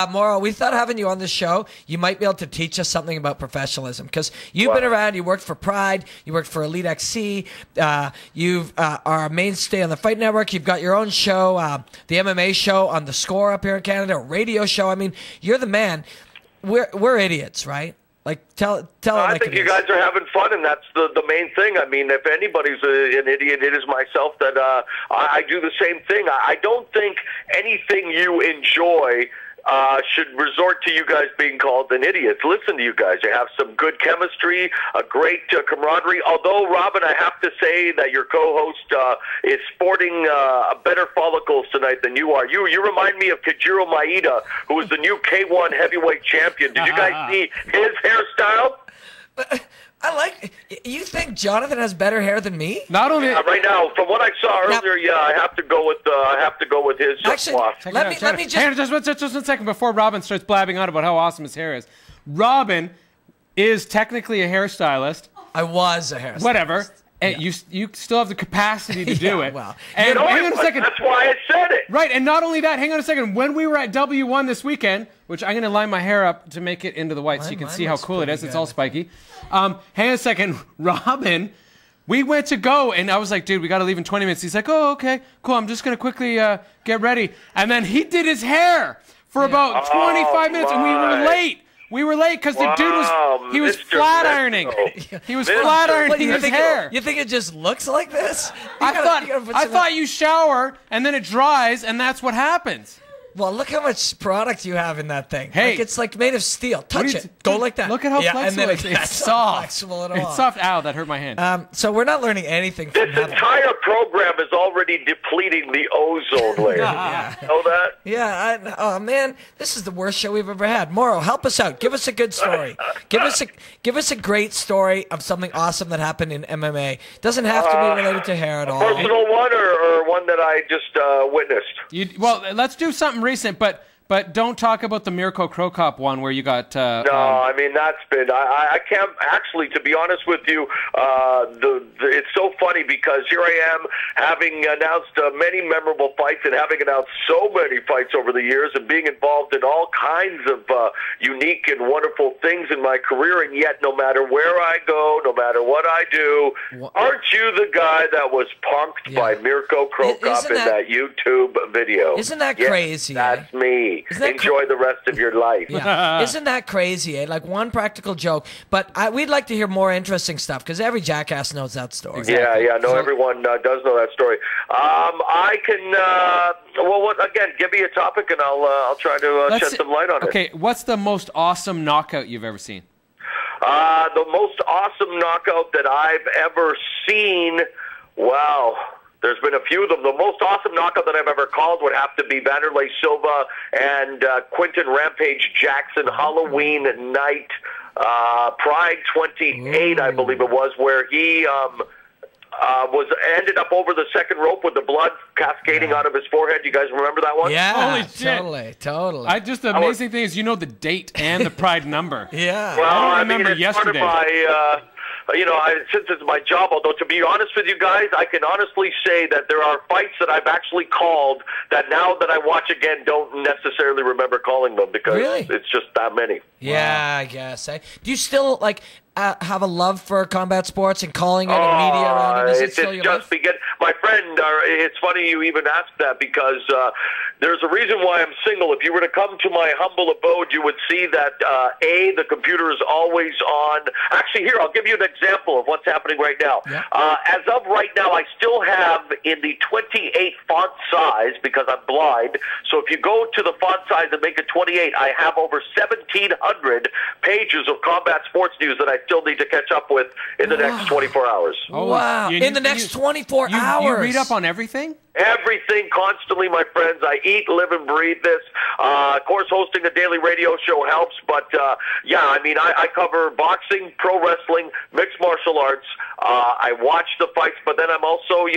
Mauro, we thought having you on the show, you might be able to teach us something about professionalism, because you've been around, you worked for Pride, you worked for Elite XC, you are a mainstay on the Fight Network, you've got your own show, the MMA show on The Score up here in Canada, a radio show. I mean, you're the man. We're idiots, right? Like, tell I think you guys are having fun, and that's the main thing. I mean, if anybody's an idiot, it is myself. That I do the same thing. I don't think anything you enjoy should resort to you guys being called an idiot. Listen to you guys. You have some good chemistry, a great camaraderie. Although, Robin, I have to say that your co-host is sporting better follicles tonight than you are. You remind me of Kajiro Maeda, who is the new K1 heavyweight champion. Did you guys see his hairstyle? I like. You think Jonathan has better hair than me? Not only right now, from what I saw earlier, yeah, I have to go with his. Actually, let me just. Hang on, just 1 second before Robin starts blabbing on about how awesome his hair is. Robin is technically a hairstylist. I was a hairstylist. Whatever. And you still have the capacity to do it. Well, and hang on a second. That's why I said it. Right, and not only that, hang on a second. When we were at W1 this weekend, which I'm going to line my hair up to make it into the white so you can see how cool it is. It's all spiky. Hang on a second. Robin, we went to go, and I was like, dude, we got to leave in 20 minutes. He's like, oh, okay, cool. I'm just going to quickly get ready. And then he did his hair for about 25 minutes, and we were late. We were late because the dude was flat ironing. He was flat ironing his hair. You think it just looks like this? I thought you shower and then it dries and that's what happens. Well, look how much product you have in that thing. Hey, like, it's like made of steel. Touch it. Go like that. Look at how flexible it is. It's soft. Flexible at all. It's soft. Ow, that hurt my hand. So we're not learning anything from this entire program is already depleting the ozone layer. Yeah. You know that? Yeah. Oh man, this is the worst show we've ever had. Mauro, help us out. Give us a good story. Give us a great story of something awesome that happened in MMA. Doesn't have to be related to hair at all. Personal one or one that I just witnessed. Well, let's do something recent, but don't talk about the Mirko Krokop one where you got... no, I mean, that's been... I can't... Actually, to be honest with you, it's so funny because here I am having announced many memorable fights and having announced so many fights over the years and being involved in all kinds of unique and wonderful things in my career, and yet no matter where I go, no matter what I do, aren't you the guy that was punked by Mirko Krokop in that YouTube video? Isn't that crazy? That's me. Enjoy the rest of your life. Yeah. Isn't that crazy? Eh? Like one practical joke, but we'd like to hear more interesting stuff because every jackass knows that story. Exactly. Yeah. No, everyone does know that story. I can. Well, again, give me a topic and I'll try to shed some light on it. Okay, what's the most awesome knockout you've ever seen? The most awesome knockout that I've ever seen. Wow. There's been a few of them. The most awesome knockout that I've ever called would have to be Vanderlei Silva and Quinton Rampage Jackson Halloween night, Pride 28, I believe it was, where he ended up over the second rope with the blood cascading out of his forehead. You guys remember that one? Yeah, holy shit. Totally. The amazing thing is you know the date and the Pride number. Yeah. Well, I don't remember it's yesterday. Part of my, since it's my job, although to be honest with you guys, I can honestly say that there are fights that I've actually called that now that I watch again don't necessarily remember calling them because it's just that many. Yeah, I guess. Do you still have a love for combat sports and calling it and media around it? Is it still your life? My friend, it's funny you even asked that because there's a reason why I'm single. If you were to come to my humble abode, you would see that, the computer is always on. Actually, here, I'll give you an example of what's happening right now. Yeah. As of right now, I still have in the 28 font size because I'm blind. So if you go to the font size and make it 28, I have over 1,700 pages of combat sports news that I still need to catch up with in the next 24 hours. Oh, wow. In the next 24 hours. You read up on everything? Everything constantly, my friends. I eat, live, and breathe this. Of course, hosting a daily radio show helps, but I cover boxing, pro wrestling, mixed martial arts. I watch the fights, but then I'm also,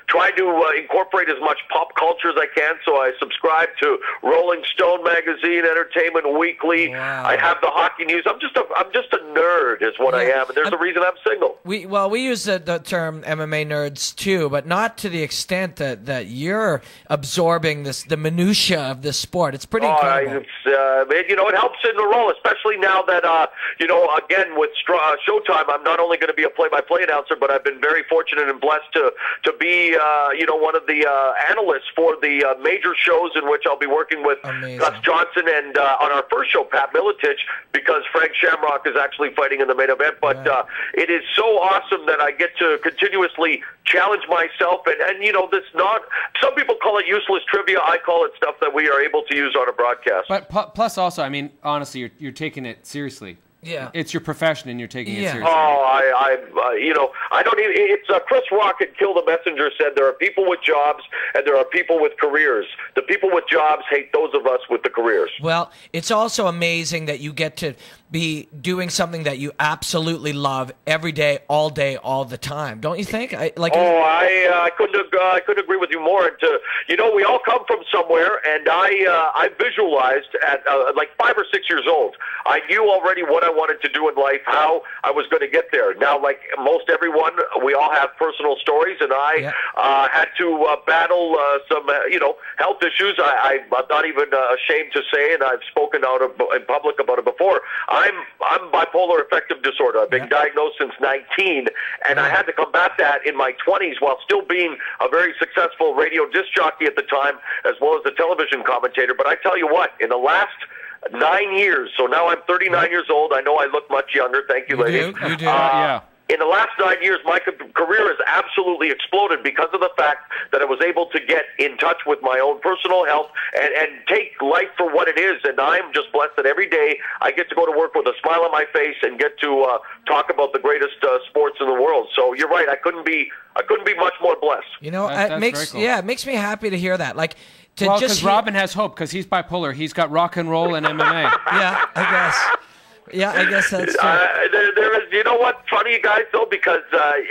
trying to incorporate as much pop culture as I can. So I subscribe to Rolling Stone magazine, Entertainment Weekly. Wow. I have the hockey news. I'm just a nerd, is what I am, and there's a reason I'm single. We use the term MMA nerds too, but not to the extent that that you're absorbing the minutia of this sport. It's pretty incredible. It helps in the role, especially now that again with Showtime, I'm not only going to be a play-by-play announcer, but I've been very fortunate and blessed to be one of the analysts for the major shows in which I'll be working with Gus Johnson and on our first show, Pat Miletich, because Frank Shamrock is actually fighting in the main event. But it is so awesome that I get to continuously challenge myself, and this not. Some people call it useless trivia. I call it stuff that we are able to use on a broadcast. But plus, also, I mean, honestly, you're taking it seriously. Yeah, it's your profession, and you're taking it seriously. Oh, I don't even. It's Chris Rock at Kill the Messenger said there are people with jobs and there are people with careers. The people with jobs hate those of us with the careers. Well, it's also amazing that you get to be doing something that you absolutely love every day, all the time. Don't you think? I couldn't agree with you more. And we all come from somewhere, and I visualized at like 5 or 6 years old. I knew already what I wanted to do in life, how I was going to get there. Now, like most everyone, we all have personal stories, and I had to battle some, health issues. I'm not even ashamed to say, and I've spoken out in public about it before. I'm bipolar affective disorder. I've been diagnosed since 19, and I had to combat that in my 20s while still being a very successful radio disc jockey at the time, as well as a television commentator. But I tell you what, in the last 9 years, so now I'm 39 years old. I know I look much younger. Thank you, ladies. You do. Yeah. In the last 9 years, my career has absolutely exploded because of the fact that I was able to get in touch with my own personal health and take life for what it is. And I'm just blessed that every day I get to go to work with a smile on my face and get to talk about the greatest sports in the world. So you're right. I couldn't be much more blessed. It makes it makes me happy to hear that. Like. Because Robin has hope because he's bipolar. He's got rock and roll and MMA. Yeah, I guess. Yeah, I guess that's true. There is, you know what, funny guys though, because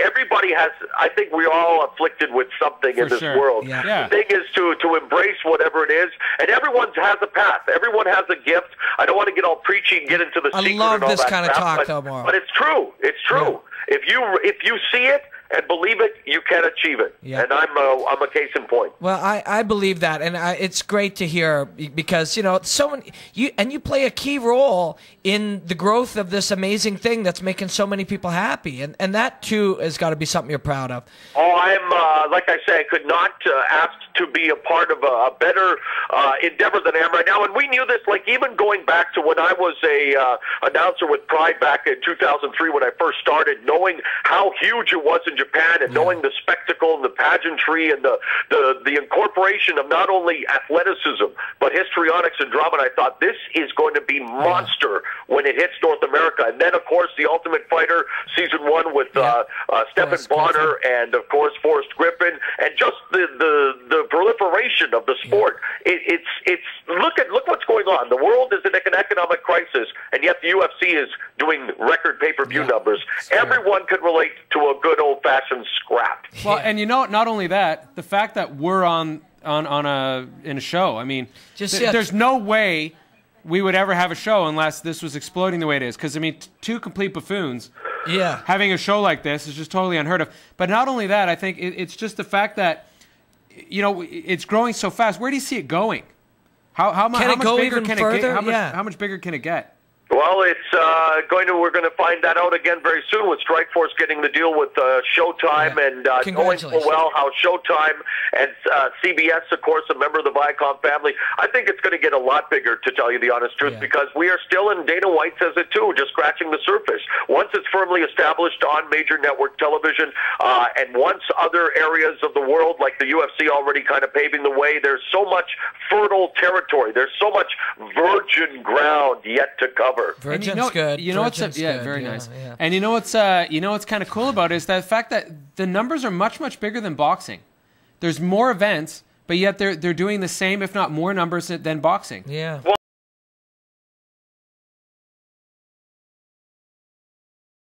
everybody has. I think we're all afflicted with something in this world. Yeah. The thing is to embrace whatever it is, and everyone has a path. Everyone has a gift. I don't want to get all preachy and get into the secret. I love and all this that kind of crap, talk, though, Mauro. But it's true. It's true. Yeah. If you see it and believe it, you can achieve it. Yeah. And I'm a case in point. Well, I believe that, and it's great to hear because you play a key role in the growth of this amazing thing that's making so many people happy, and that too has got to be something you're proud of. Oh, I'm like I say, I could not ask to be a part of a better endeavor than I am right now. And we knew this, like even going back to when I was a announcer with Pride back in 2003 when I first started, knowing how huge it was in Japan and knowing the spectacle and the pageantry and the incorporation of not only athleticism but histrionics and drama. And I thought this is going to be monster when it hits North America. And then, of course, The Ultimate Fighter Season 1 with Stephen Bonner and, of course, Forrest Griffin, and just the proliferation of the sport. It's look what's going on. The world is in an economic crisis, and yet the UFC is doing record pay-per-view numbers. Everyone can relate to a good old-fashioned scrap. Well, and not only that, the fact that we're in a show. I mean, there's no way we would ever have a show unless this was exploding the way it is. Because I mean, two complete buffoons. Yeah. Having a show like this is just totally unheard of. But not only that, I think it's just the fact that it's growing so fast. Where do you see it going? How much bigger can it get? How much bigger can it get? Well, it's we're going to find that out again very soon with Strikeforce getting the deal with Showtime and going so well how Showtime and CBS, of course, a member of the Viacom family. I think it's going to get a lot bigger, to tell you the honest truth, because we are still, and Dana White says it too, just scratching the surface. Once it's firmly established on major network television, and once other areas of the world, like the UFC, already kind of paving the way, there's so much fertile territory. There's so much virgin ground yet to cover. Virgin's good. Very nice. Yeah. And you know what's kind of cool about it is the fact that the numbers are much bigger than boxing. There's more events, but yet they're doing the same, if not more numbers than boxing. Yeah. Well,